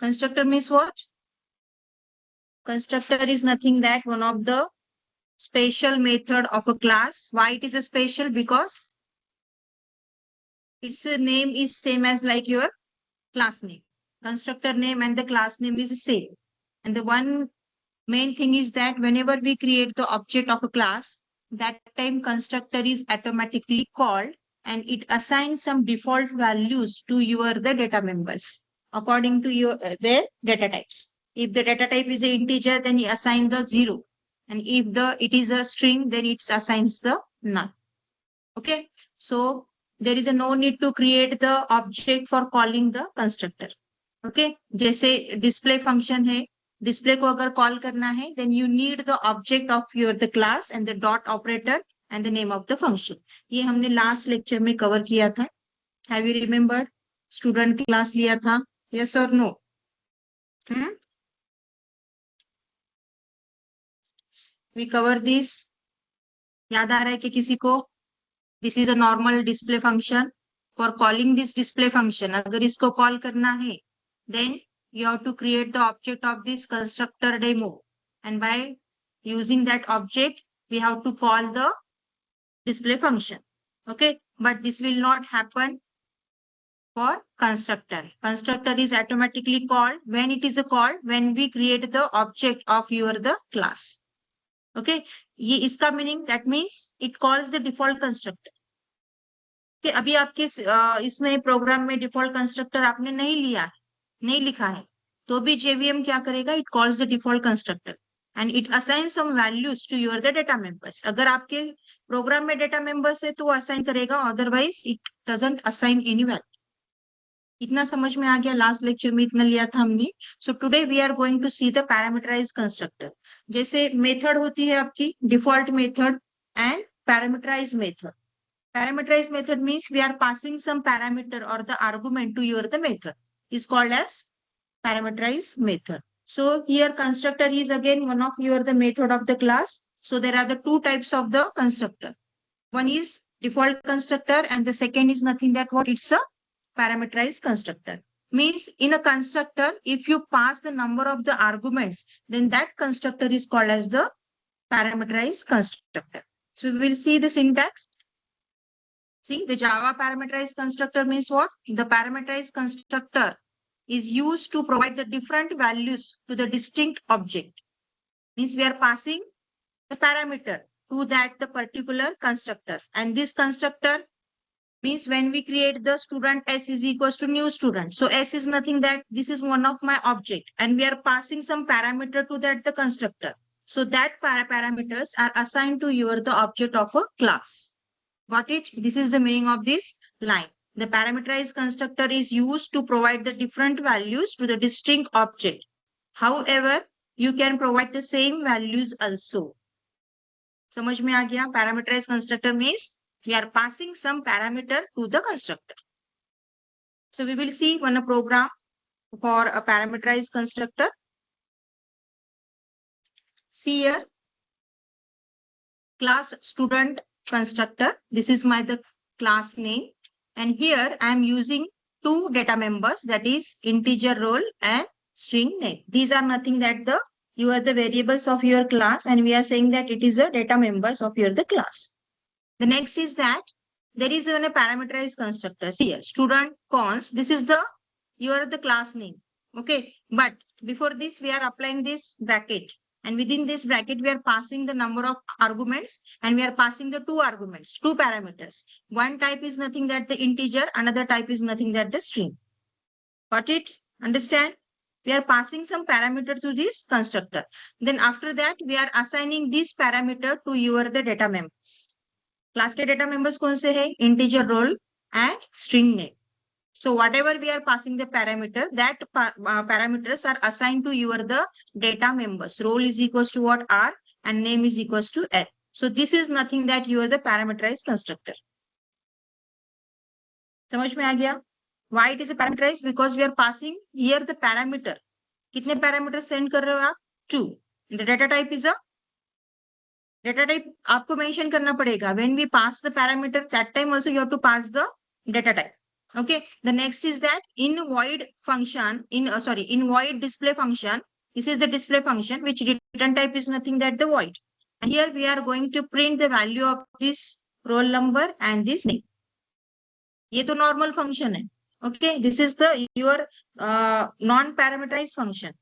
Constructor means what? Constructor is nothing that one of the special method of a class. Why it is a special? Because its name is same as like your class name. Constructor name and the class name is the same. And the one main thing is that whenever we create the object of a class, that time constructor is automatically called and it assigns some default values to your the data members according to your their data types. If the data type is an integer, then you assign the 0. And if it is a string, then it assigns the none. Okay. So there is a no need to create the object for calling the constructor. Okay. जैसे display function है, display को अगर call करना है, then you need the object of your the class and the dot operator and the name of the function. ये हमने last lecture में cover किया था. Have you remembered? Student class लिया था. Yes or no? We cover this. याद आ रहा है कि किसी को? This is a normal display function. For calling this display function, अगर इसको call करना है, then you have to create the object of this constructor demo. And by using that object, we have to call the display function. Okay, but this will not happen for constructor. Constructor is automatically called when it is a call when we create the object of your the class. Okay, ये इसका meaning that means it calls the default constructor. कि अभी आपके इसमें programme में default constructor आपने नहीं लिया है, नहीं लिखा है, तो भी जेवीएम क्या करेगा? It calls the default constructor and it assign some values to your the data members. अगर आपके प्रोग्राम में डेटा मेंबर्स है तो वो असाइन करेगा, otherwise it doesn't assign any value. इतना समझ में आ गया? लास्ट लेक्चर में इतना लिया था हमने. So today we are going to see the parameterized constructor. जैसे मेथड होती है आपकी default method and parameterized method. Parameterized method means we are passing some parameter or the argument to your the method is called as parameterized method. So here constructor is again one of your the method of the class. So there are the two types of the constructor. One is default constructor and the second is nothing that what it's a parameterized constructor. Means in a constructor, if you pass the number of the arguments, then that constructor is called as the parameterized constructor. So we will see the syntax. See, the Java parameterized constructor means what? The parameterized constructor is used to provide the different values to the distinct object. Means we are passing the parameter to that the particular constructor. And this constructor means when we create the student S is equals to new student. So S is nothing that this is one of my object and we are passing some parameter to that the constructor. So that parameters are assigned to your the object of a class. Got it? This is the meaning of this line. The parameterized constructor is used to provide the different values to the distinct object. However, you can provide the same values also. समझ में आ गया? Parameterized constructor means we are passing some parameter to the constructor. So we will see one program for a parameterized constructor. See here, class student constructor. This is my the class name, and here I am using two data members, that is integer role and string name. These are nothing that you are the variables of your class, and we are saying that it is a data members of your the class. The next is that there is even a parameterized constructor. See here, student const. This is your the class name. Okay, but before this we are applying this bracket. And within this bracket, we are passing the number of arguments and we are passing the two arguments, two parameters. One type is nothing that the integer, another type is nothing that the string. Got it? Understand? We are passing some parameter to this constructor. Then after that, we are assigning this parameter to your the data members. Class के data members कौन से है? Integer role and string name. So whatever we are passing the parameter, that parameters are assigned to your the data members. Role is equals to what? R and name is equals to L. So this is nothing that you are the parameterized constructor. समझ में आ गया? Why it is a parameterized? Because we are passing here the parameter. कितने parameters send कर रहे हो आप? 2. The data type is a data type. आपको mention करना पड़ेगा. When we pass the parameter, that time also you have to pass the data type. Okay, the next is that in void function, in void display function, this is the display function which return type is nothing that the void. And here we are going to print the value of this roll number and this name. ये तो normal function है. Okay, this is the your non parameterized function.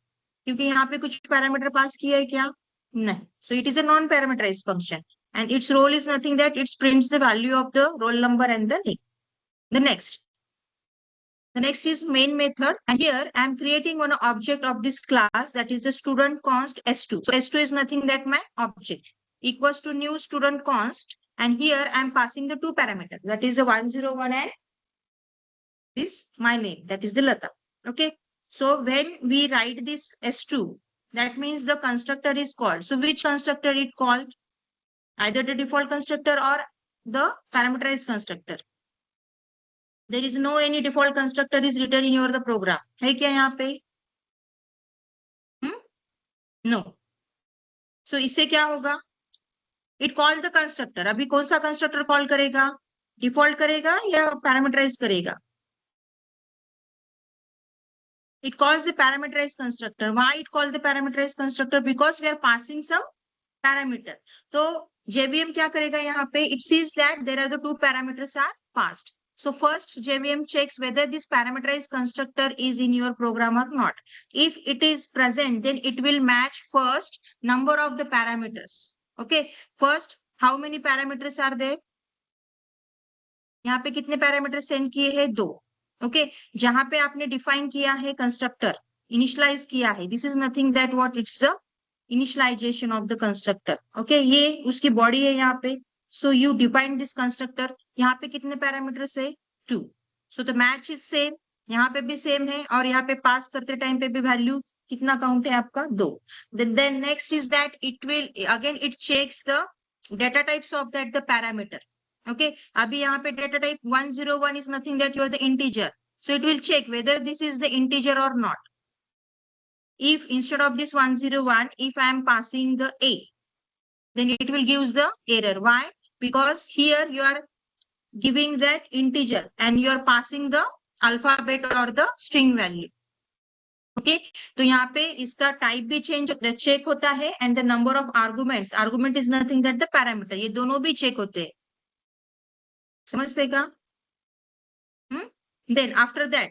क्योंकि यहाँ पे कुछ parameter pass किया है क्या? नहीं. So it is a non parameterized function and its role is nothing that it prints the value of the roll number and the name. The next is main method, and here I am creating one object of this class, that is the student const s2. So s2 is nothing that my object equals to new student const, and here I am passing the two parameters, that is the 101 and this my name, that is the Lata. Okay, so when we write this s2, that means the constructor is called. So which constructor it called? Either the default constructor or the parameterized constructor. There is no any default constructor is written in your the program. है क्या यहाँ पे? No. So इससे क्या होगा? It called the constructor. अभी कौन सा constructor call करेगा? Default करेगा या parameterize करेगा? It calls the parameterized constructor. Why it called the parameterized constructor? Because we are passing some parameter. So JVM क्या करेगा यहाँ पे? It sees that there are the two parameters are passed. So first JVM checks whether this parameterized constructor is in your program or not. If it is present, then it will match first number of the parameters. Okay. First, how many parameters are there? यहाँ पे कितने parameter send किए हैं? 2. Okay, जहां पे आपने define किया है कंस्ट्रक्टर, इनिशियलाइज किया है, this is nothing that what it's the initialization of the constructor. Okay, ये उसकी बॉडी है यहाँ पे. So you define this constructor. यहाँ पे कितने पैरामीटर्स है? 2. So the match is same, यहाँ पे भी सेम है, और यहाँ पे पास करते टाइम पे भी वैल्यू कितना काउंट है आपका? 2. Then next is that it will again it checks the data types of that the parameter. Okay, अभी यहाँ पे data type 101 is nothing that you're the integer. So it will check whether this is the integer or not. If instead of this 101, if I am passing the A, then it will give the error. Why? Because here you are giving that integer and you are passing the alphabet or the string value. Okay, तो यहाँ पे इसका type भी check होता है and the number of arguments. Argument is nothing that the parameter. ये दोनों भी चेक होते हैं. समझते का? Then after that,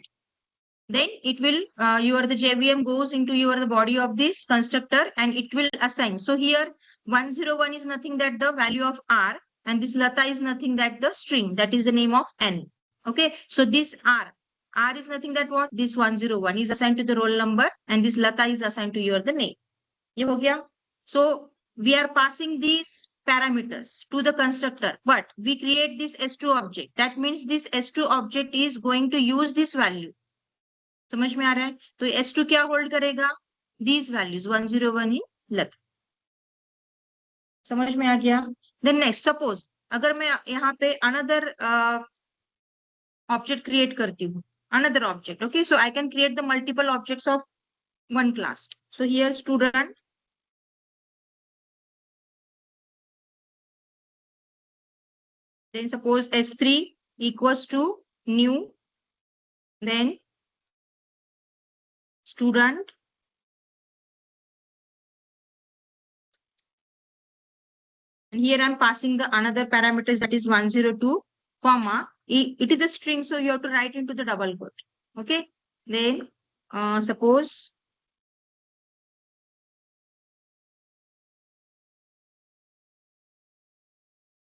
then it will your the JVM goes into your the body of this constructor and it will assign. So here 101 is nothing that the value of R, and this Lata is nothing that the string, that is the name of N. Okay, so this R is nothing that what? This 101 is assigned to the roll number and this Lata is assigned to your the name. ये हो गया. So we are passing these parameters to the constructor, but we create this S2 object. That means this S2 object is going to use this value. समझ में आ रहा है? तो S2 क्या होल्ड करेगा? These values 101 in लत. समझ में आ गया? Then next, suppose अगर मैं यहाँ पे another object create करती हूँ, another object. Okay, so I can create the multiple objects of one class. So here student, then suppose S3 equals to new, then student, and here I'm passing the another parameters, that is 102, comma, it is a string, so you have to write into the double quote. Okay, then suppose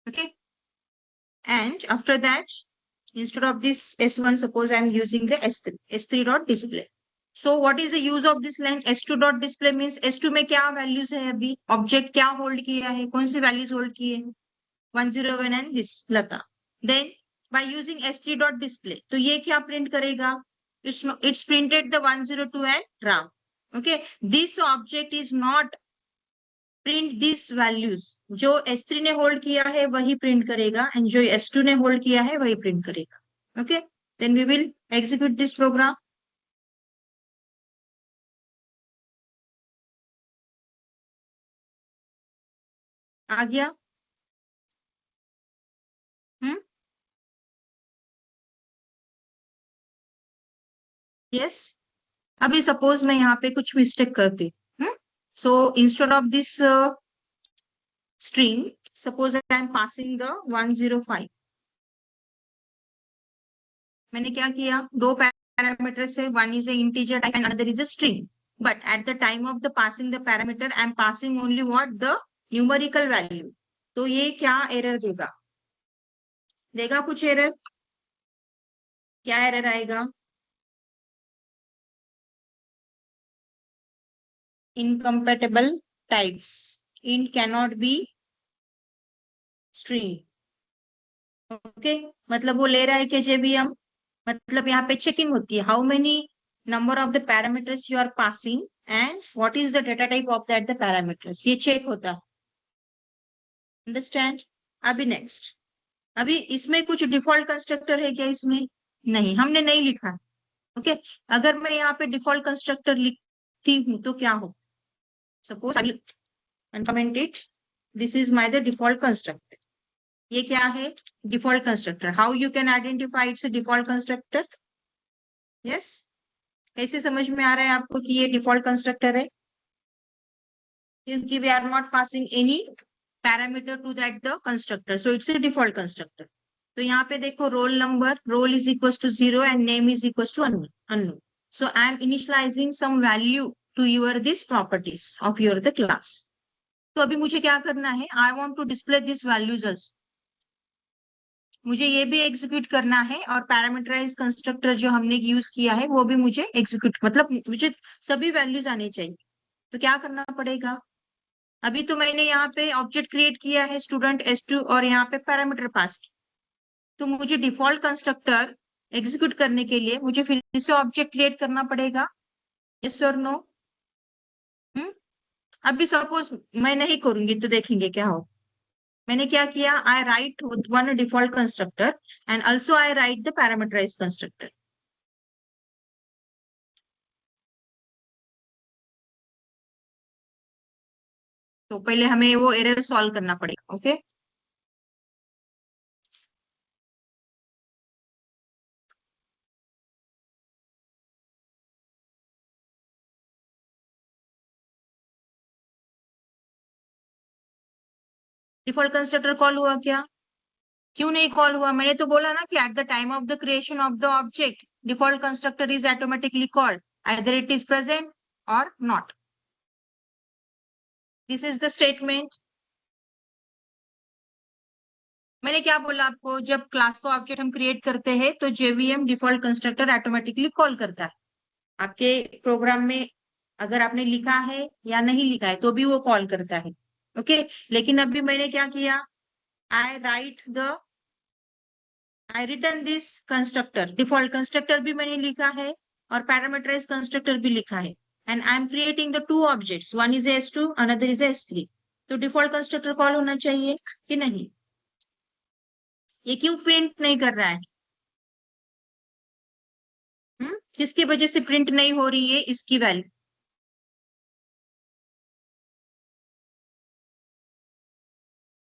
okay, and after that, instead of this S1, suppose I'm using the S3 dot display. So what is the use of this line? S2 dot display means S2 में क्या values है अभी? Object क्या hold किया है? कौन सी values hold किए? 101 and this Lata. Then by using S3 dot display, तो ये क्या print करेगा? It's printed the 102 and Ram. Okay, this object is not print these values. जो S3 ने hold किया है वही print करेगा and जो S2 ने hold किया है वही print करेगा. Okay, then we will execute this program. आ गया? यस। अभी सपोज मैं यहाँ पे कुछ मिस्टेक करती हूँ, so instead of this string, suppose I am passing the 105. मैंने क्या किया, दो पैरामीटर्स है, one is a integer type and another is a string, but at the time of the passing the parameter I am passing only what, the numerical value. तो ये क्या error देगा, देगा कुछ एरर, क्या एरर आएगा, incompatible types, int cannot be string। Okay, मतलब वो ले रहा है कि जेबीएम, मतलब यहाँ पे चेकिंग होती है, how many number of the parameters you are passing and what is the data type of that the parameters, ये चेक होता है। अंडरस्टैंड। अभी नेक्स्ट, अभी इसमें कुछ डिफॉल्ट कंस्ट्रक्टर है क्या, इसमें नहीं, हमने नहीं लिखा। ओके, अगर मैं यहाँ पे डिफॉल्ट कंस्ट्रक्टर लिखती हूँ तो क्या हो, suppose I comment it, this is my the default constructor. ये क्या है, default constructor. How you can identify it's default constructor, yes, कैसे समझ में आ रहा है आपको कि ये डिफॉल्ट कंस्ट्रक्टर है, क्योंकि we are not passing any parameter to that the constructor, so it's a default constructor. तो यहाँ पे देखो, roll number, roll is equal to 0 and name is equal to unknown, so I am initializing some value to your this properties of your the class. तो अभी मुझे क्या करना है, I want to display this values also, मुझे ये भी execute करना है, और पैरामीटराइज कंस्ट्रक्टर जो हमने यूज किया है वो भी मुझे एग्जीक्यूट, मतलब मुझे सभी वैल्यूज आने चाहिए। तो क्या करना पड़ेगा, अभी तो मैंने यहाँ पे ऑब्जेक्ट क्रिएट किया है स्टूडेंट S2 और यहाँ पे पैरामीटर पास किया, तो मुझे डिफॉल्ट कंस्ट्रक्टर एग्जीक्यूट करने के लिए मुझे फिर से ऑब्जेक्ट क्रिएट करना पड़ेगा, यस और नो। अभी सपोज मैं नहीं करूंगी तो देखेंगे क्या हो। मैंने क्या किया, I write one default constructor and also I write the parameterize constructor. तो पहले हमें वो एरर सॉल्व करना पड़ेगा, ओके। डिफॉल्ट कंस्ट्रक्टर कॉल हुआ क्या, क्यों नहीं कॉल हुआ, मैंने तो बोला ना कि at the time of the creation of the object default constructor is automatically called, either it is present or not, this is the statement. मैंने क्या बोला आपको, जब क्लास का ऑब्जेक्ट हम क्रिएट करते हैं तो JVM default constructor automatically call करता है। आपके प्रोग्राम में अगर आपने लिखा है या नहीं लिखा है तो भी वो कॉल करता है, ओके। लेकिन अभी मैंने क्या किया, I write the, I return this constructor, default constructor भी मैंने लिखा है और पैरामीटराइज कंस्ट्रक्टर भी लिखा है, and I am creating the two objects, one is S2 another is S3। तो डिफॉल्ट कंस्ट्रक्टर कॉल होना चाहिए कि नहीं, ये क्यों प्रिंट नहीं कर रहा है, किसकी वजह से प्रिंट नहीं हो रही है इसकी वैल्यू,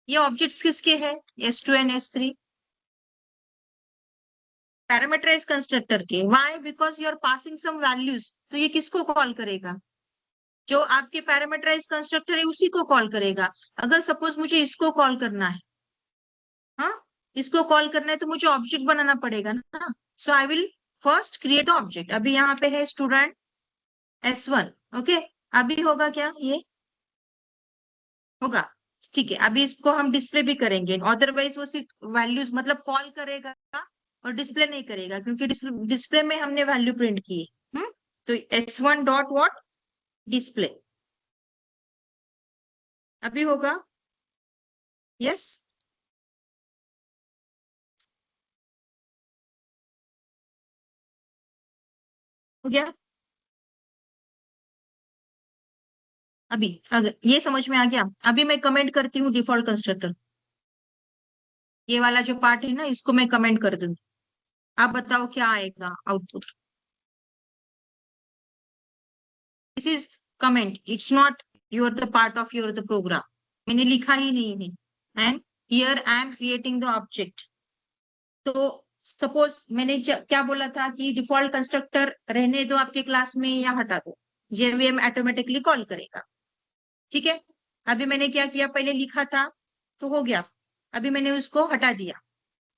ये ऑब्जेक्ट्स किसके हैं, S2 and S3, parameterize constructor के। Why, because you are passing some values, तो ये किसको कॉल करेगा, जो आपके पैरामीटराइज कंस्ट्रक्टर है उसी को कॉल करेगा। अगर सपोज मुझे इसको कॉल करना है, हाँ, इसको कॉल करना है तो मुझे ऑब्जेक्ट बनाना पड़ेगा ना, so I will first create object. अभी यहाँ पे है स्टूडेंट S1, ओके, अभी होगा क्या, ये होगा, ठीक है। अभी इसको हम डिस्प्ले भी करेंगे, अदरवाइज वो सिर्फ वैल्यूज मतलब कॉल करेगा और डिस्प्ले नहीं करेगा, क्योंकि डिस्प्ले में हमने वैल्यू प्रिंट की है। तो S1 डॉट वॉट, डिस्प्ले, अभी होगा, यस, हो गया। अभी अगर ये समझ में आ गया, अभी मैं कमेंट करती हूँ डिफॉल्ट कंस्ट्रक्टर, ये वाला जो पार्ट है ना इसको मैं कमेंट कर दूंगी, आप बताओ क्या आएगा output. This is comment, it's not your the part of your the program, मैंने लिखा ही नहीं है, and here I am creating the object. तो सपोज मैंने क्या बोला था कि डिफॉल्ट कंस्ट्रक्टर रहने दो आपके क्लास में या हटा दो, जेवीएम ऑटोमेटिकली कॉल करेगा। ठीक है, अभी मैंने क्या किया, पहले लिखा था तो हो गया, अभी मैंने उसको हटा दिया।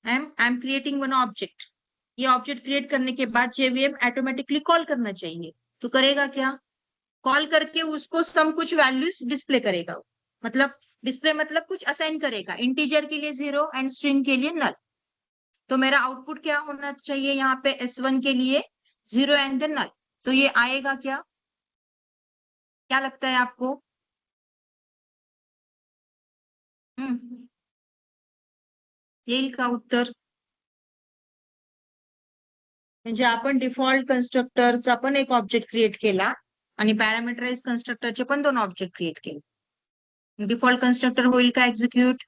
आई एम क्रिएटिंग वन ऑब्जेक्ट। ये ऑब्जेक्ट क्रिएट करने के बाद जेवीएम ऑटोमेटिकली कॉल करना चाहिए, तो करेगा क्या, कॉल करके उसको सम कुछ वैल्यूज डिस्प्ले करेगा। मतलब डिस्प्ले मतलब कुछ असाइन करेगा, इंटीजर के लिए 0 एंड स्ट्रिंग के लिए नल। तो मेरा आउटपुट क्या होना चाहिए यहाँ पे, S1 के लिए 0 एंड देन नल। तो ये आएगा क्या, क्या लगता है आपको? येईल का उत्तर? म्हणजे आपण डिफॉल्ट कन्स्ट्रक्टरचा पण एक ऑब्जेक्ट क्रिएट केला आणि पॅरामीटराइज कन्स्ट्रक्टरचे पण 2 ऑब्जेक्ट क्रिएट केले। डिफॉल्ट कन्स्ट्रक्टर होईल का एक्झिक्यूट?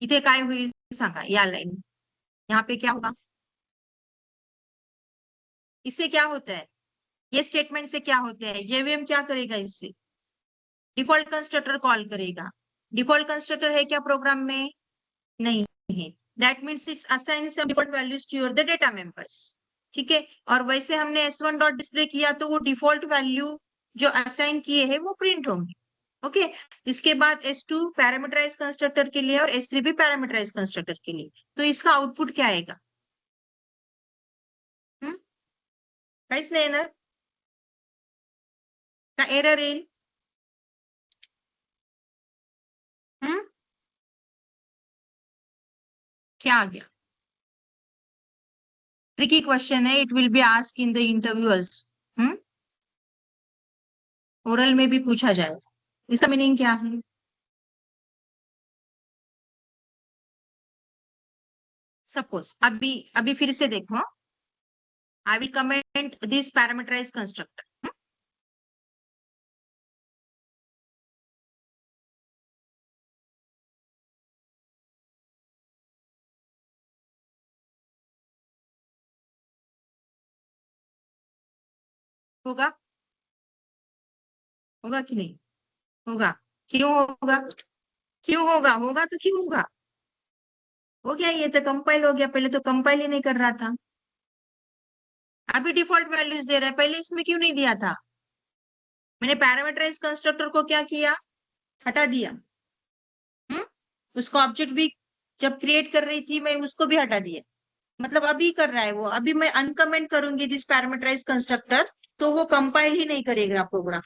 इथे काय होईल सांगा, या लाइन यहाँ पे क्या होगा? इससे क्या होता है, ये स्टेटमेंट से क्या होता है, जेवीएम क्या करेगा, इससे डिफॉल्ट कंस्ट्रक्टर कॉल करेगा। डिफॉल्ट कंस्ट्रक्टर है क्या प्रोग्राम में? नहीं है। That means it's assign some default values to your the data members. ठीक है, और वैसे हमने S1 डॉट डिस्प्ले किया तो वो डिफॉल्ट वैल्यू जो असाइन किए हैं वो प्रिंट होंगे। ओके, इसके बाद S2 पैरामीटराइज कंस्ट्रक्टर के लिए और S3 भी पैरामीटराइज कंस्ट्रक्टर के लिए। तो इसका आउटपुट क्या आएगा? काहीच नाही येणार का, एरर येईल? क्या आ गया? ट्रिकी क्वेश्चन है, it will be ask in the interviewers. Oral में भी पूछा जाएगा। इसका मीनिंग क्या है? सपोज अभी अभी फिर से देखो, I will comment this parameterize constructor. होगा, होगा कि नहीं होगा? क्यों होगा? क्यों होगा? होगा तो क्यों होगा? हो गया, ये तो कंपाइल हो गया, पहले तो कंपाइल ही नहीं कर रहा था। अभी डिफॉल्ट वैल्यूज दे रहा है, पहले इसमें क्यों नहीं दिया था? मैंने पैरामीटराइज कंस्ट्रक्टर को क्या किया, हटा दिया। उसको ऑब्जेक्ट भी जब क्रिएट कर रही थी मैं उसको भी हटा दिया। मतलब अभी कर रहा है वो, अभी मैं अनकमेंट करूंगी दिस पैरामीटराइज कंस्ट्रक्टर तो वो कंपाइल ही नहीं करेगा प्रोग्राम।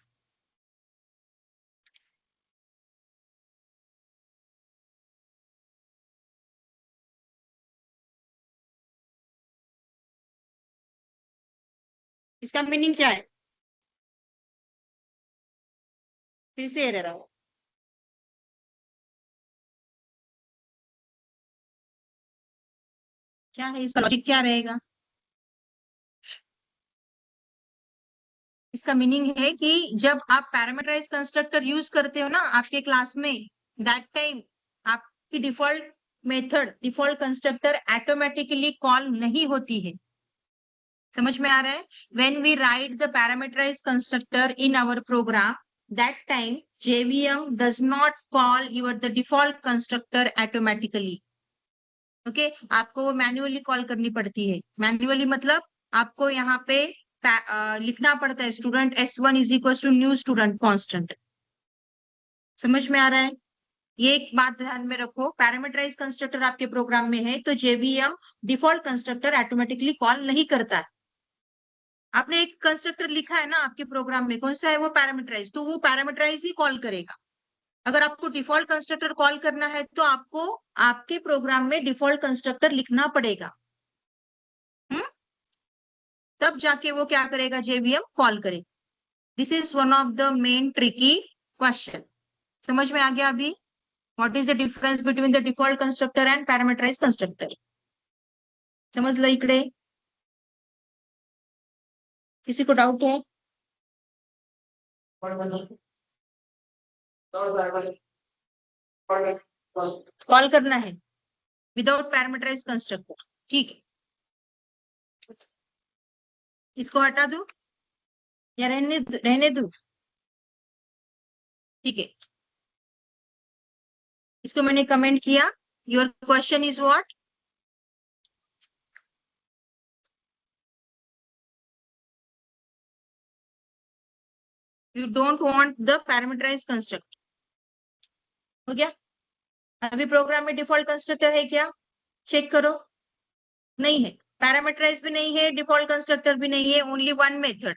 इसका मीनिंग क्या है? फिर से एरर आओ, क्या है इसका लॉजिक, क्या रहेगा? इसका मीनिंग है कि जब आप पैरामीटराइज कंस्ट्रक्टर यूज करते हो ना आपके क्लास में, दैट टाइम आपकी default method, default constructor automatically call नहीं होती है। समझ में आ रहा है? When we write the parameterize constructor in our program, that time JVM does not call your the default constructor automatically। Okay, आपको मैन्युअली कॉल करनी पड़ती है। मैन्युअली मतलब आपको यहाँ पे लिखना पड़ता है student S1 is equal to new student constant. समझ में आ रहा है? ये एक बात ध्यान में रखो, पैरामीटराइज कंस्ट्रक्टर आपके प्रोग्राम में है तो JVM default constructor automatically call नहीं करता है। आपने एक कंस्ट्रक्टर लिखा है ना आपके प्रोग्राम में, कौन सा है वो, पैरामीटराइज, तो वो पैरामीटराइज ही कॉल करेगा। अगर आपको डिफॉल्ट कंस्ट्रक्टर कॉल करना है तो आपको आपके प्रोग्राम में डिफॉल्ट कंस्ट्रक्टर लिखना पड़ेगा। तब जाके वो क्या करेगा, JVM कॉल करेगा। This is one of the main tricky question. समझ में आ गया अभी? What is the difference between the default constructor and parameterize constructor? समझ लो इकडे, किसी को डाउट है? कॉल करना है विदाउट पैरामीटराइज कंस्ट्रक्टर, ठीक है। इसको हटा दो या रहने दो? ठीक है, इसको मैंने कमेंट किया, Your question is what? You don't want the parameterized constructor. हो गया? अभी प्रोग्राम में डिफॉल्ट कंस्ट्रक्टर है क्या? चेक करो. नहीं है. पैरामीटराइज भी नहीं है, डिफॉल्ट कंस्ट्रक्टर भी नहीं है, only one method.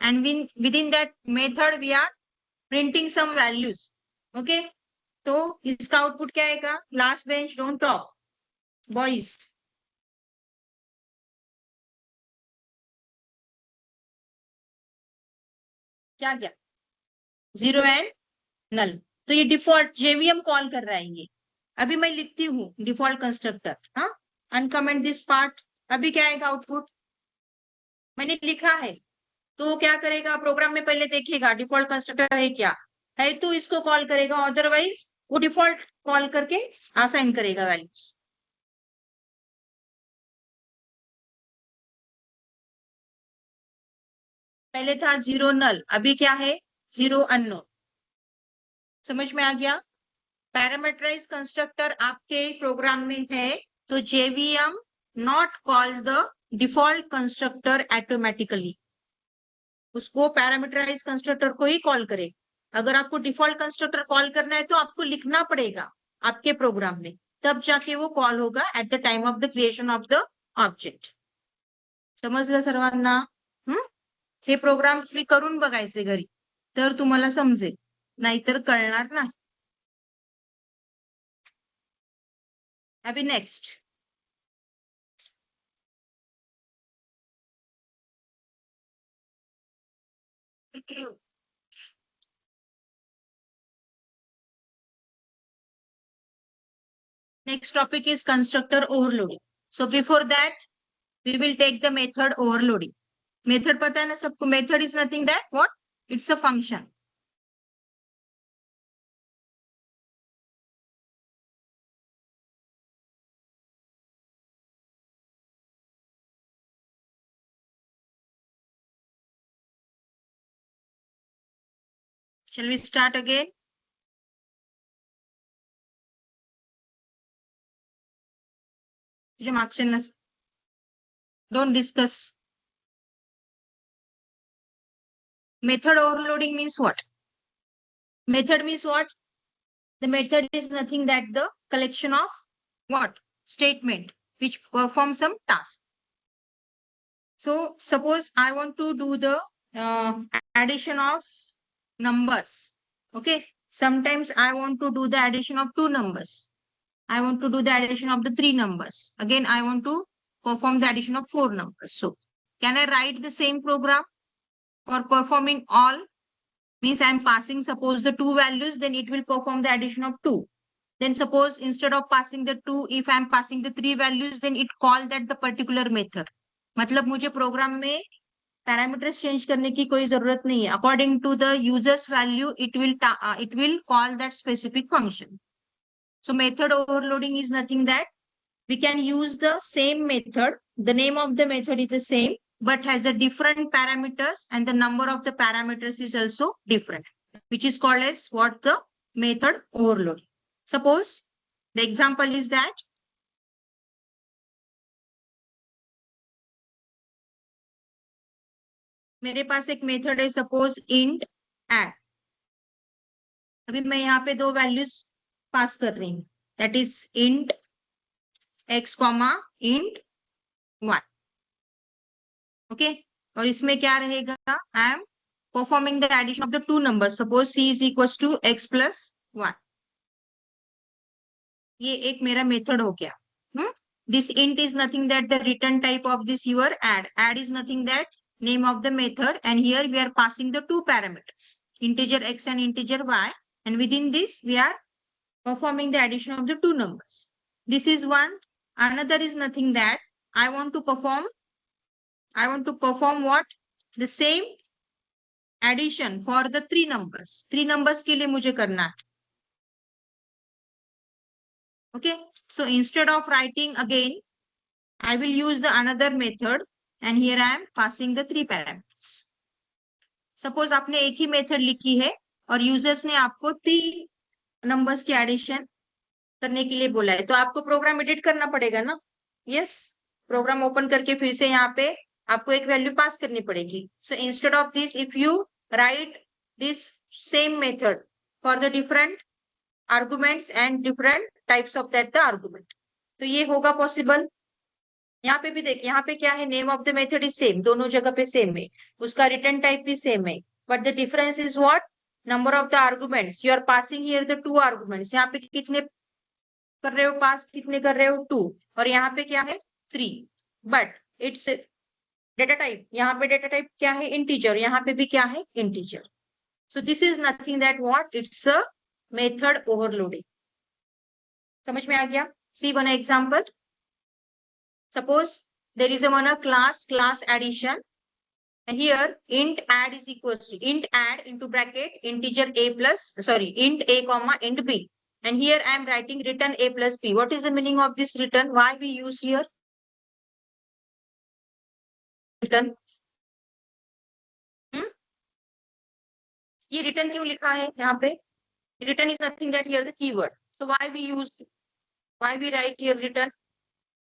And within that method we are printing some values. Okay? तो इसका आउटपुट क्या आएगा? Last bench don't talk boys. क्या क्या? Zero and null. तो ये डिफॉल्ट जेवीएम कॉल कर रहा है ये. अभी मैं लिखती हूँ डिफॉल्ट कंस्ट्रक्टर. हाँ, अनकमेंट दिस पार्ट. अभी क्या आएगा आउटपुट? मैंने लिखा है. तो क्या करेगा प्रोग्राम में? पहले देखेगा डिफॉल्ट कंस्ट्रक्टर है क्या है, तो इसको कॉल करेगा, अदरवाइज वो डिफॉल्ट कॉल करके असाइन करेगा वैल्यूज. पहले था जीरो नल, अभी क्या है? Zero unknown. समझ में आ गया? पैरामीटराइज कंस्ट्रक्टर आपके प्रोग्राम में है, तो JVM not call the default constructor automatically. उसको पैरामीटराइज कंस्ट्रक्टर को ही कॉल करे. अगर आपको डिफॉल्ट कंस्ट्रक्टर कॉल करना है तो आपको लिखना पड़ेगा आपके प्रोग्राम में, तब जाके वो कॉल होगा eight the time of the creation of the object. समजलं सर्वांना? हे प्रोग्राम तुम्ही करून बघायचे घरी, तर तुम्हाला समजेल, नाहीतर कळणार नाही. अभी next. Next topic is constructor overloading. So before that, we will take the method overloading. Method पता है ना सबको? Method is nothing that what? It's a function. Shall we start again? तुझे मार्क्स नस. Don't discuss. Method overloading means what? Method means what? The method is nothing that the collection of what? Statement which perform some task. So suppose I want to do the addition of numbers. Okay. Sometimes I want to do the addition of two numbers. I want to do the addition of the three numbers. Again, I want to perform the addition of four numbers. So can I write the same program for performing all? Means I'm passing suppose the two values, then it will perform the addition of two. Then suppose instead of passing the two, if I'm passing the three values, then it call that the particular method. मतलब मुझे programme में parameters change करने की कोई जरूरत नहीं है. According to the users value it will call that specific function. So method overloading is nothing that we can use the same method. The name of the method is the same, but has a different parameters, and the number of the parameters is also different, which is called as what? The method overloading. Suppose the example is that मेरे पास एक method है suppose int add. अभी मैं यहाँ पे दो values pass कर रही हूँ, that is int x comma int one. Okay. और इसमें क्या रहेगा? I am performing the addition of the two numbers. Suppose c is equal to x plus one. ये एक मेरा मेथड हो गया. This int is nothing that the return type of this your add. Add is nothing that name of the method, and here we are passing the two parameters, integer x and integer y, and within this we are performing the addition of the two numbers. This is one. Another is nothing that I want to perform what? The same addition for the three numbers. Three numbers के लिए मुझे करना है. Okay. So instead of writing again, I will use the another method, and here I am passing the three parameters. Suppose आपने एक ही method लिखी है और यूजर्स ने आपको तीन नंबर्स की एडिशन करने के लिए बोला है, तो आपको प्रोग्राम एडिट करना पड़ेगा ना। यस, प्रोग्राम ओपन करके फिर से यहाँ पे आपको एक वैल्यू पास करनी पड़ेगी। So instead of this, if you right this same method for the different arguments and different types of that the argument, तो ये होगा पॉसिबल। यहाँ पे भी देखिए, यहाँ पे क्या है, name of the method is same, दोनों जगह पे सेम है, उसका रिटर्न टाइप भी सेम है, but the difference is what, number of the arguments. You are passing here the 2 arguments, यहाँ पे कितने कर रहे हो पास, कितने कर रहे हो 2, और यहाँ पे क्या है 3, बट इट्स डेटा टाइप, यहाँ पे डेटा टाइप क्या है, इंटीजर, यहाँ पे भी क्या है, integer. So this is nothing that what, it's a method overloading. समझ में आ गया? See one example, suppose there is a one class addition, and here int add is equals to int add into bracket integer a plus, sorry, int a comma int b, and here I am writing return a plus b. What is the meaning of this return? Why we use here return? ये return क्यों लिखा है यहाँ पे? Return is nothing that here the keyword. So why we use, why we write here return?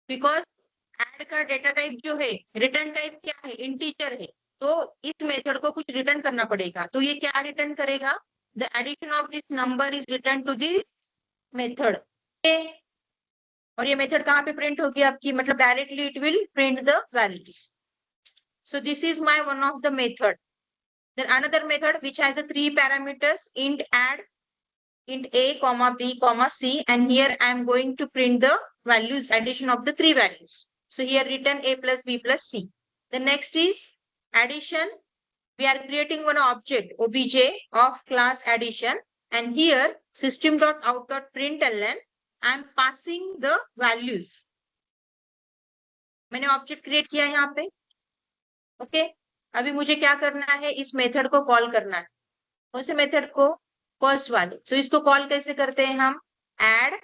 Because add का data type जो है, return type क्या है, इंटीजर है, तो इस मेथड को कुछ रिटर्न करना पड़ेगा, तो ये क्या रिटर्न करेगा, the addition of this number is return to this method. और ये मेथड कहाँ पे प्रिंट होगी आपकी, मतलब directly it will print the values. So this is my one of the method. Then another method which has 3 parameters, int add int a comma b comma c, and here I am going to print the values, addition of the 3 values. So here return a plus b plus c. The next is addition. We are creating one object obj of class addition, and here system.out.println I am passing the values. मैंने object create किया यहाँ पे, okay. अभी मुझे क्या करना है, इस मेथड को कॉल करना है। कौन से मेथड को? फर्स्ट वाले। तो इसको कॉल कैसे करते हैं हम? एड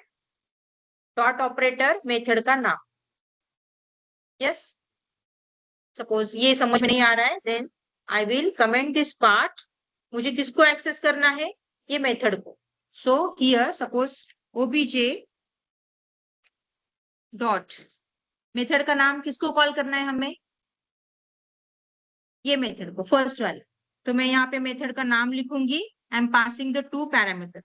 डॉट ऑपरेटर मेथड का नाम। यस, सपोज ये समझ में नहीं आ रहा है, then I will comment this part. मुझे किसको एक्सेस करना है? ये मेथड को। So here suppose OBJ dot, method का नाम किसको कॉल करना है हमें? ये मेथड को, फर्स्ट वाले। तो मैं यहाँ पे मेथड का नाम लिखूंगी, I am passing the 2 parameter.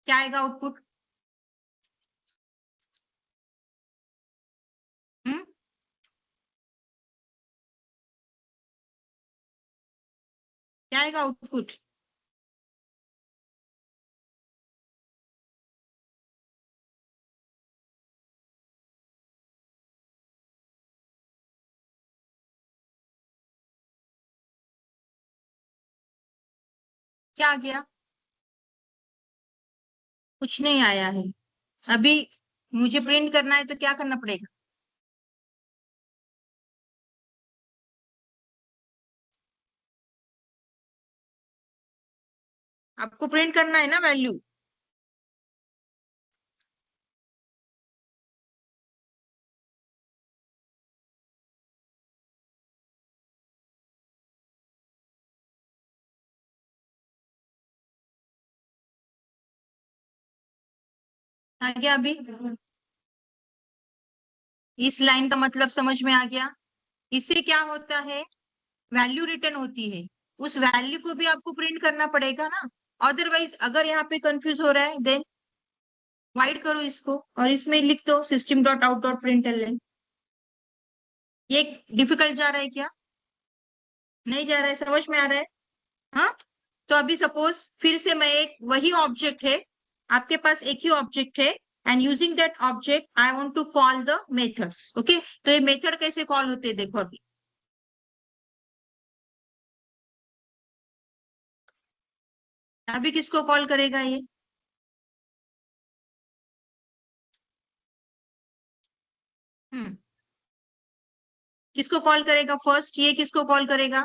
क्या आएगा आउटपुट? क्या आएगा आउटपुट? क्या आ गया? कुछ नहीं आया है। अभी मुझे प्रिंट करना है तो क्या करना पड़ेगा? आपको प्रिंट करना है ना वैल्यू। आ गया अभी? इस लाइन का मतलब समझ में आ गया? इससे क्या होता है, वैल्यू रिटर्न होती है, उस वैल्यू को भी आपको प्रिंट करना पड़ेगा ना। अदरवाइज अगर यहाँ पे कंफ्यूज हो रहा है, देन वाइड करो इसको और इसमें लिख दो system dot out dot println. ये डिफिकल्ट जा रहा है क्या? नहीं जा रहा है, समझ में आ रहा है? हाँ। तो अभी सपोज फिर से मैं एक, वही ऑब्जेक्ट है, आपके पास एक ही ऑब्जेक्ट है, and using that object I want to call the methods. Okay, तो ये मेथड कैसे कॉल होते हैं देखो। अभी किसको कॉल करेगा ये? किसको कॉल करेगा फर्स्ट? ये किसको कॉल करेगा?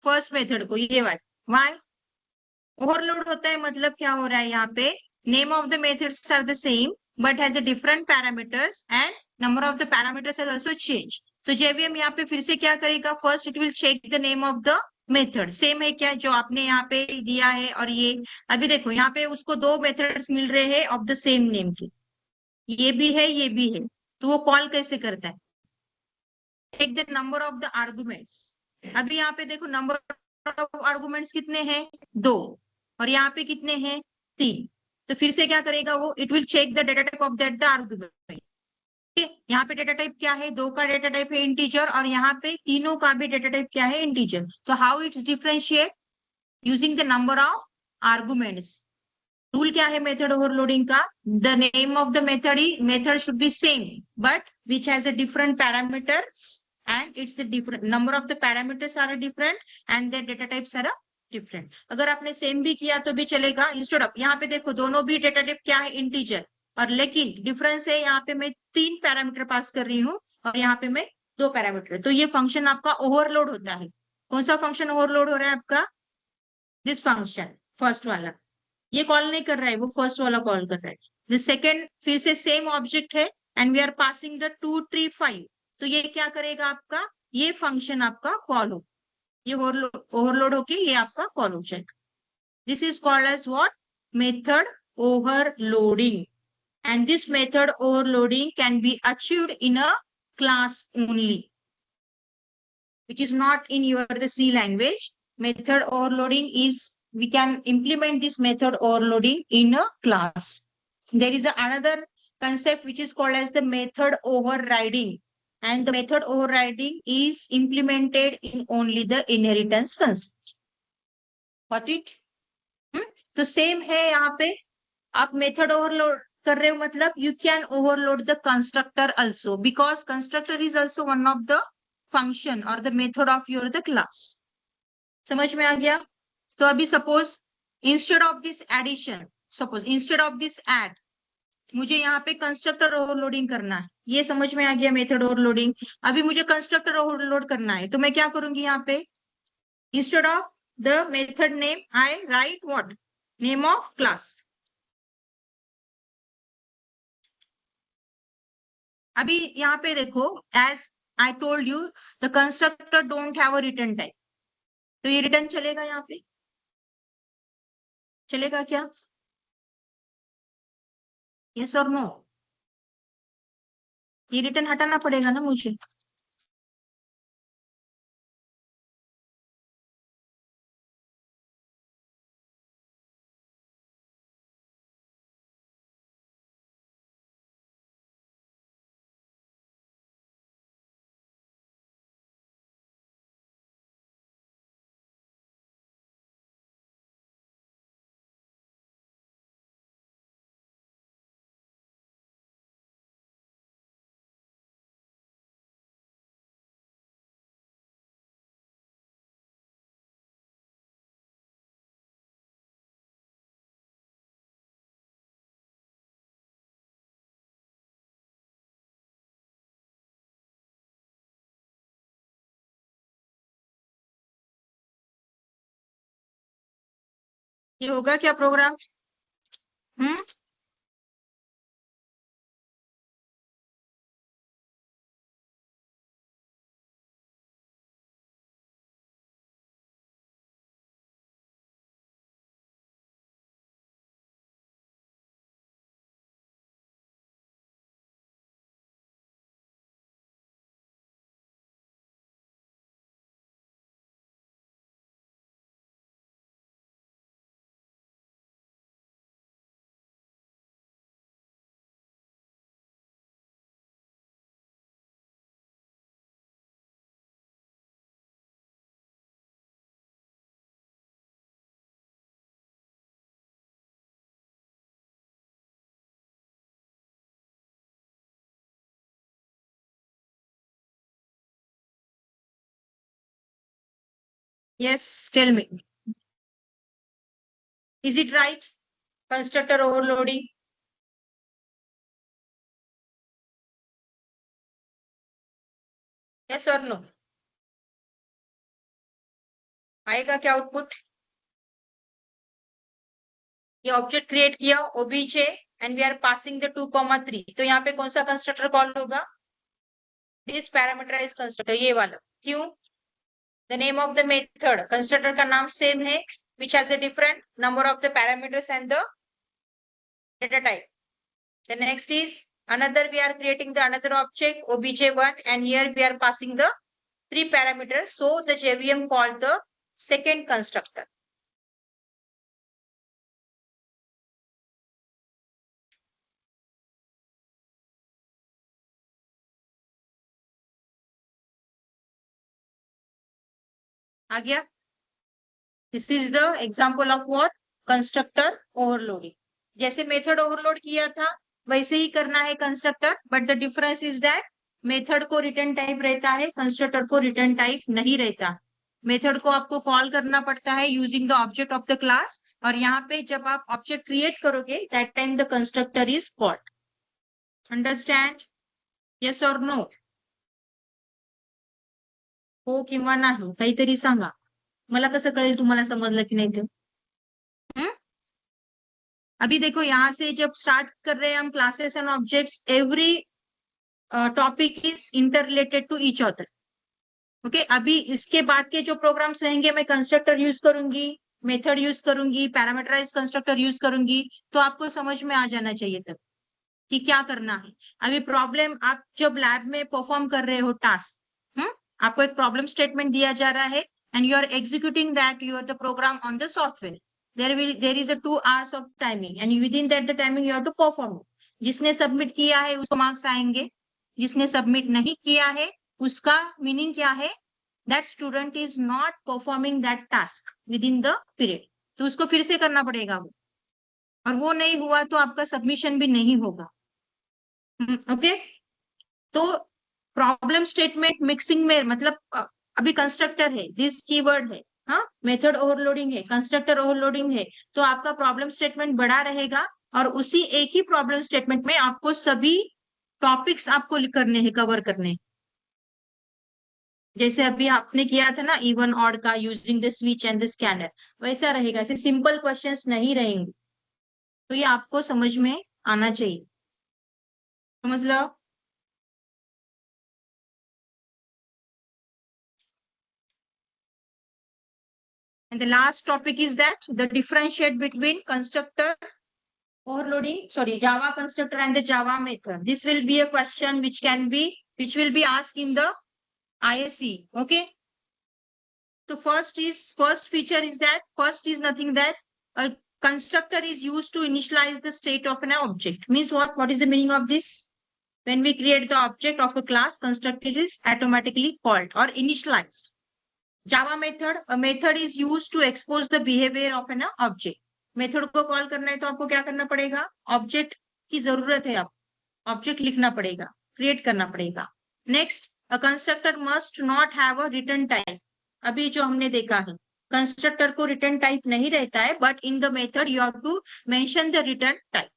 फर्स्ट मेथड को, ये वाई ओवरलोड होता है, मतलब क्या हो रहा है यहाँ पे, name of the methods are the same but has a different parameters and number of the parameters has also change. So JVM यहाँ पे फिर से क्या करेगा, first it will check the name of the method same है क्या जो आपने यहाँ पे दिया है? और ये अभी देखो यहाँ पे उसको दो मेथड्स मिल रहे हैं ऑफ द सेम नेम के, ये भी है ये भी है, तो वो कॉल कैसे करता है? Take the number of the arguments. अभी यहाँ पे देखो नंबर ऑफ आर्गुमेंट्स कितने हैं? दो। और यहाँ पे कितने हैं? तीन। तो फिर से क्या करेगा वो? It will check the data type of that the argument. यहाँ पे डेटा टाइप क्या है? दो का डेटा टाइप है इंटीजर, और यहाँ पे तीनों का भी डेटा टाइप क्या है? इंटीजर। तो how it's differentiate? Using the number of arguments. Rule क्या है मेथड ओवरलोडिंग का? The name of the method should be same but which has a different parameters and it's the different number of the parameters are different and the data types are different. अगर आपने same भी किया तो भी चलेगा। Instead of यहाँ पे देखो दोनों भी डेटा टाइप क्या है? इंटीजर। और लेकिन डिफरेंस है, यहाँ पे मैं 3 पैरामीटर पास कर रही हूँ और यहाँ पे मैं 2 पैरामीटर। तो ये फंक्शन आपका ओवरलोड होता है। कौन सा फंक्शन ओवरलोड हो रहा है आपका? दिस फंक्शन, फर्स्ट वाला। ये कॉल नहीं कर रहा है, वो फर्स्ट वाला कॉल कर रहा है। द सेकेंड फिर से सेम ऑब्जेक्ट है and we are passing the 2 3 5। तो ये क्या करेगा आपका? ये फंक्शन आपका कॉल हो, ये ओवरलोड होके ये आपका कॉल हो जाएगा। This is called as what? Method overloading. And this method overloading can be achieved in a class only, which is not in your the C language. Method overloading is, we can implement this method overloading in a class. There is another concept which is called as the method overriding, and the method overriding is implemented in only the inheritance concept. Got it? तो same है यहाँ पे। आप method overload कर रहे हो मतलब you can overload the constructor also, because constructor is also one of the function or the method of your the class. समझ में आ गया? तो अभी suppose instead of this addition, suppose instead of this add, मुझे यहाँ पे constructor overloading करना है। ये समझ में आ गया मेथड ओवरलोडिंग। अभी मुझे कंस्ट्रक्टर ओवरलोड करना है तो मैं क्या करूंगी? यहाँ पे instead of the method name I write what? Name of class. अभी यहाँ पे देखो, as I told you the constructor don't have a return type, तो ये रिटर्न चलेगा? यहाँ पे चलेगा क्या? यस और नो? ये रिटर्न हटाना पड़ेगा ना मुझे। ये होगा क्या program? Hmm yes, tell me, is it right? Constructor overloading. Yes और नो? आएगा क्या आउटपुट? ये ऑब्जेक्ट क्रिएट किया OBJ and we are passing the 2,3, तो यहाँ पे कौन सा कंस्ट्रक्टर कॉल होगा? दिस पैरामीटराइज कंस्ट्रक्टर, ये वाला। क्यों? The name of the method, constructor का नाम सेम है, which has the different number of the parameters and the data type. The next is another, we are creating the another object obj1, and here we are passing the 3 parameters. So the JVM called the second constructor. आ गया? This is the example of what? Constructor overloading. जैसे method overload किया था वैसे ही करना है constructor, but the difference is that method को return type रहता है, कंस्ट्रक्टर को रिटर्न टाइप नहीं रहता. मेथड को आपको कॉल करना पड़ता है using the object of the class, और यहाँ पे जब आप ऑब्जेक्ट क्रिएट करोगे that time the constructor is called. Understand? Yes और नो? हो किंवा नाही काहीतरी सांगा, मला कसं कळेल तुम्हाला समजलं की नाही ते. अभी देखो यहाँ से जब स्टार्ट कर रहे हैं हम classes and objects, every topic is inter related to each other. Okay, अभी इसके बाद के जो प्रोग्राम्स रहेंगे मैं कंस्ट्रक्टर यूज करूंगी, मेथड यूज करूंगी, पैरामीटराइज कंस्ट्रक्टर यूज करूंगी, तो आपको समझ में आ जाना चाहिए तब कि क्या करना है. अभी प्रॉब्लम आप जब लैब में परफॉर्म कर रहे हो टास्क, आपको एक प्रॉब्लम स्टेटमेंट दिया जा रहा है and you are executing that your the program on the software. there is a 2 hours of timing and within that the timing you have to perform. जिसने सबमिट किया है उसको मार्क्स आएंगे, जिसने सबमिट नहीं किया है उसका मीनिंग क्या है? That student is not performing that task with in the period, तो उसको फिर से करना पड़ेगा वो, और वो नहीं हुआ तो आपका सबमिशन भी नहीं होगा. ओके, तो प्रॉब्लम स्टेटमेंट मिक्सिंग में मतलब अभी कंस्ट्रक्टर है, दिस कीवर्ड है, हाँ, मेथड ओवरलोडिंग है, कंस्ट्रक्टर ओवरलोडिंग है, तो आपका प्रॉब्लम स्टेटमेंट बड़ा रहेगा और उसी एक ही प्रॉब्लम स्टेटमेंट में आपको सभी टॉपिक्स आपको करने हैं, कवर करने हैं. जैसे अभी आपने किया था ना इवन ऑड का using the switch and the scanner, वैसा रहेगा. ऐसे सिंपल क्वेश्चंस नहीं रहेंगे, तो ये आपको समझ में आना चाहिए. समझ लो. And the last topic is that the differentiate between constructor overloading, Java constructor and the Java method. This will be a question which will be asked in the ISE. Okay. So first feature is that first is nothing that a constructor is used to initialize the state of an object. Means what? What is the meaning of this? When we create the object of a class, constructor is automatically called or initialized. Java method, a method is used to expose the behavior of an object. Method को call करना है तो आपको क्या करना पड़ेगा? Object की जरूरत है, आप ऑब्जेक्ट लिखना पड़ेगा, क्रिएट करना पड़ेगा. Next, a constructor must not have a return type. अभी जो हमने देखा है कंस्ट्रक्टर को रिटर्न टाइप नहीं रहता है, but in the method you have to mention the return type.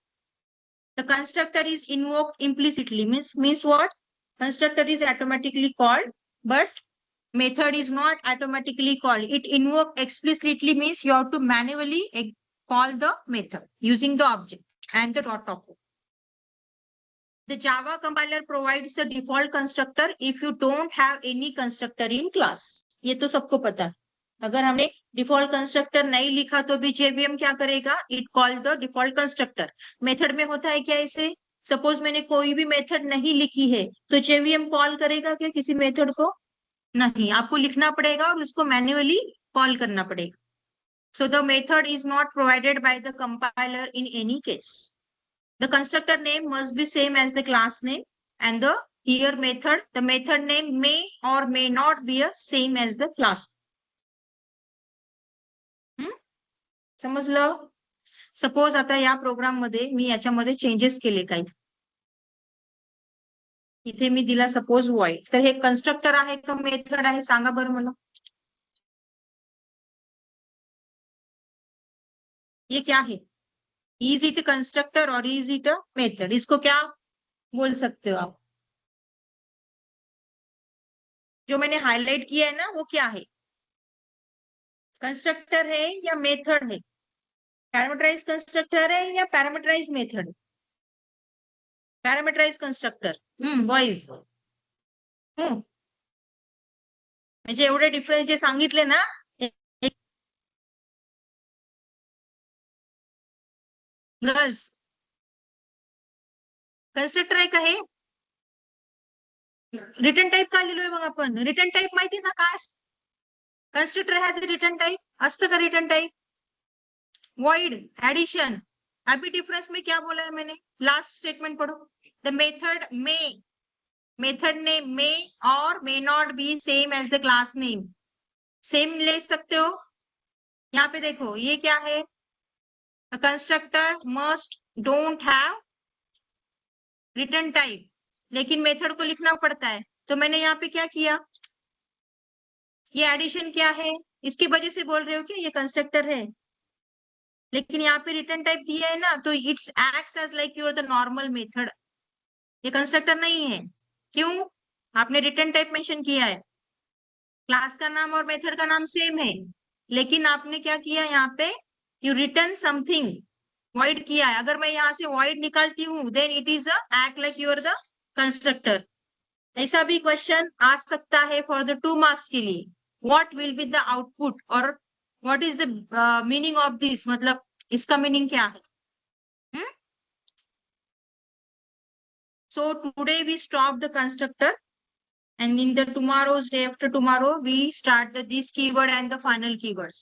The constructor is invoked implicitly. Means what? Constructor is automatically called, but method is not automatically called. It invoke explicitly means you have to manually call the method using the object and the dot operator. The Java compiler provides the default constructor if you don't have any constructor in class. ये तो सबको पता है. अगर हमने default constructor नहीं लिखा तो भी JVM क्या करेगा? It call the default constructor. Method में होता है क्या ऐसे? सपोज मैंने कोई भी मेथड नहीं लिखी है तो JVM कॉल करेगा क्या किसी मेथड को? नहीं, आपको लिखना पड़ेगा और उसको मैन्युअली कॉल करना पड़ेगा. So the method is not provided by the compiler in any case. The constructor name must be same as the class name, and the method name may or may not be a same as the class. समज लो. Suppose आता या programme मध्ये मी याच्यामध्ये changes केले काही, इथे मी दिला suppose void, तर हे कंस्ट्रक्टर आहे का मेथड आहे सांगा बरं मला. ये क्या है? इज इट कंस्ट्रक्टर और इज इट अ मेथड? इसको क्या बोल सकते हो आप? जो मैंने हाईलाइट किया है ना वो क्या है? कंस्ट्रक्टर है या मेथड है? पैरामीटराइज कंस्ट्रक्टर है या parameterize method? Parameterize constructor. Boys म्हणजे एवढे डिफरन्स जे सांगितले ना, गर्ल्स कन्स्ट्रक्टर आहे का हे? रिटर्न टाइप का लिहिलोय मग आपण? रिटर्न टाइप माहिती ना काय? कंस्ट्रक्टर हैज रिटर्न टाइप असतं का? Return type void addition. अभी डिफरेंस में क्या बोला है मैंने? लास्ट स्टेटमेंट पढ़ो. द मेथड में, मेथड नेम में और may not be same as the class name. Same ले सकते हो. यहाँ पे देखो ये क्या है? Constructor must don't have return type, लेकिन मेथड को लिखना पड़ता है. तो मैंने यहाँ पे क्या किया? ये एडिशन क्या है? इसकी वजह से बोल रहे हो क्या ये कंस्ट्रक्टर है? लेकिन यहाँ पे रिटर्न टाइप दिया है ना, तो it's acts as like your the normal method. ये कंस्ट्रक्टर नहीं है. क्यों? आपने रिटर्न टाइप मेंशन किया है. क्लास का नाम और मेथड का नाम सेम है, लेकिन आपने क्या किया यहाँ पे? यू रिटर्न समथिंग, वॉइड किया है. अगर मैं यहाँ से वॉइड निकालती हूँ then it is act like your the constructor. ऐसा भी क्वेश्चन आ सकता है फॉर द 2 मार्क्स के लिए. What will be the output or what is the meaning of this, मतलब इसका मीनिंग क्या है? So today we stop the constructor, and in the tomorrow's day after tomorrow we start the this keyword and the final keywords.